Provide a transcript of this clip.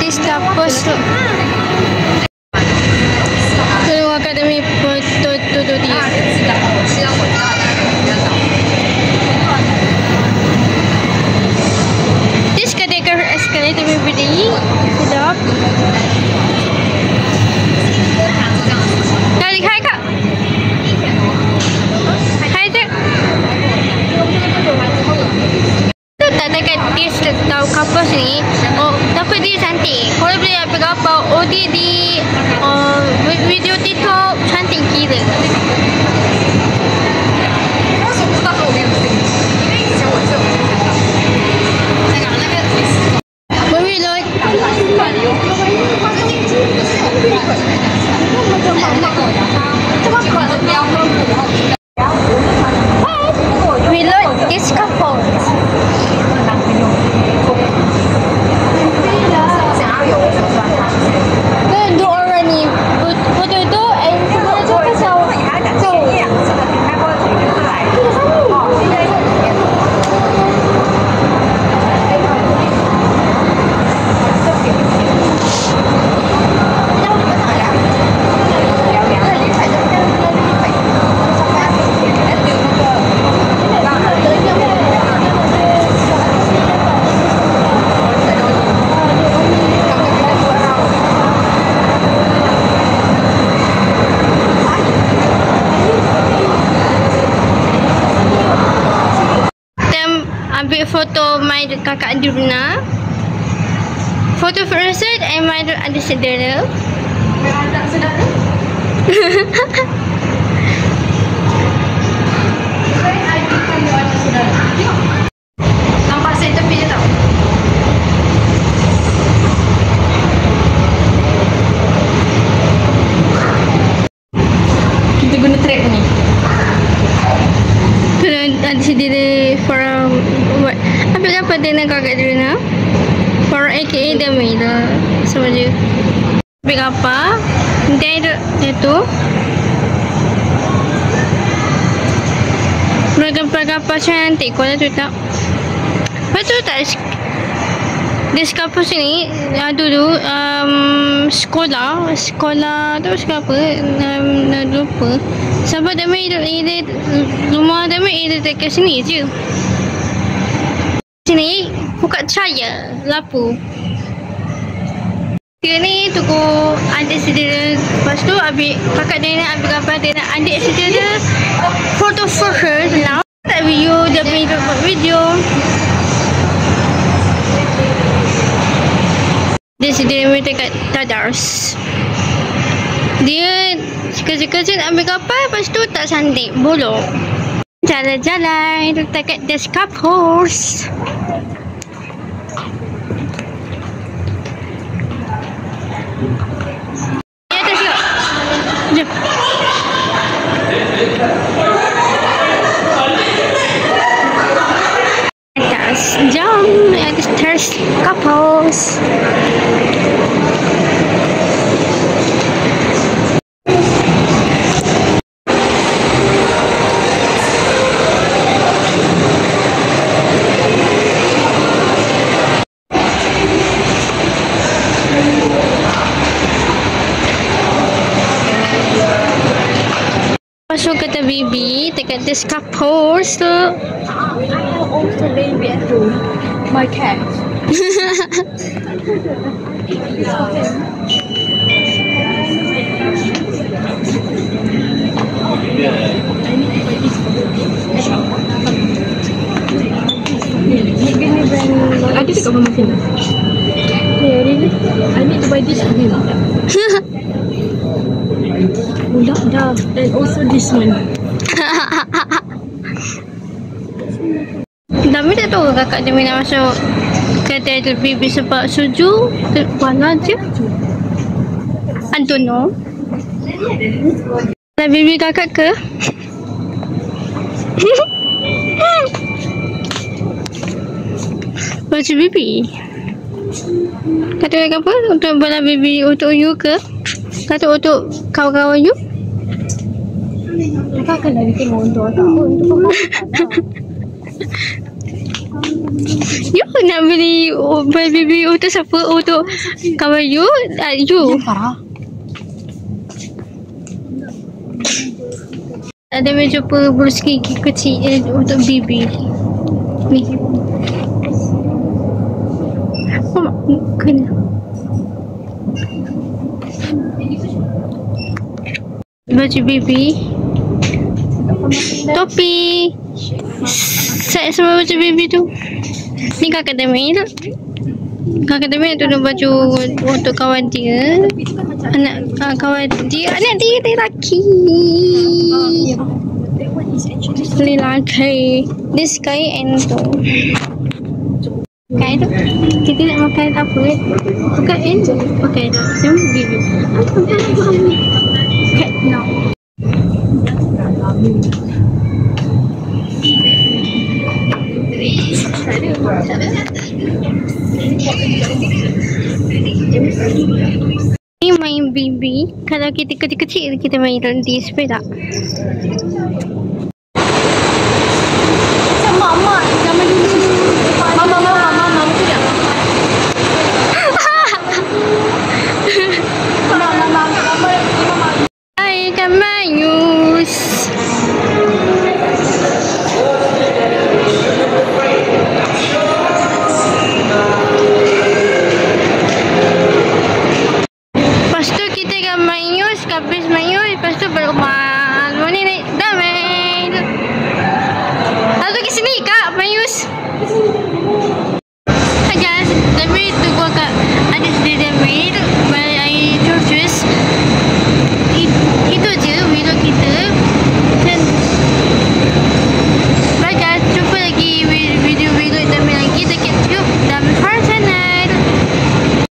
Descapos tu. Tolong akademi foto tu dia. This ketika escalator berdiri, sedap. Kali hai kak. Hai tu. Tu tak dekat dia tahu kampus ni. Oh, tapi dia cantik. Kalau boleh ambil gambar, oh dia di video TikTok cantik gila. Reload this couple. Ambil foto my kakak Adruna. Foto Firasat and my adik saudara. Adik saudara? Saya kan adik saudara. Tengok. Nampak saya tepi je tau. Kita guna track ni. Adik saudara from what? Ambil apa dengan kakak Adruna? For aka Demi lah. Sama je. Ambil apa? Dan itu Berapa cantik kau tu tak? Betul tak? Di kampus ni dulu sekolah tu siapa? Lupa. Sampai Demi rumah Demi dekat sini je. Sini buka cahaya lapu. Dia ni tuku adik saudara. Lepas tu ambil kakak dia nak ambil gambar dia nak adik saudara. Foto for her now. Tak video dia punya video. Dia saudara mereka kat Tadars. Dia sekejap-sekejap ambil gambar. Lepas tu tak cantik. Bolong. Jalan-jalan dekat Descapos. Ya, atas yuk. Jom. Atas. Jom. Atas Descapos. Masuk kata baby dekat Descapos tu. Also baby at home. My cat. Ada dekat Mama Fina. Yeah, really? I need to buy this for him. Dah. And also this one. Dami tak tahu kakak dia nak masuk kedai tu baby sebab suju warna je. Antono. Dah baby kakak ke? Baca baby. Kata apa? Untuk bala baby untuk you ke? Kata untuk kawan-kawan you? Kakak akan dari tengok untuk tak. Untuk kakak tak. You nak beli baby untuk siapa? Untuk kawan you? You? Parah. Ada jumpa bulus gigi kecil untuk bibi. Ni. Oh, kena. Baju bibi. Topi. Set semua baju bibi tu. Ni kakak Demil. Kakak Demil tu ada baju untuk kawan dia. Anak kawan dia. Anak dia lelaki. Lelaki. This guy and tu. Pakai tu. Kita nak makan apa? Pakai tu. Pakai tu. Jom bibi. Okay, no. Ni main bibi. Kalau kita kecil-kecil kita main di sepeda.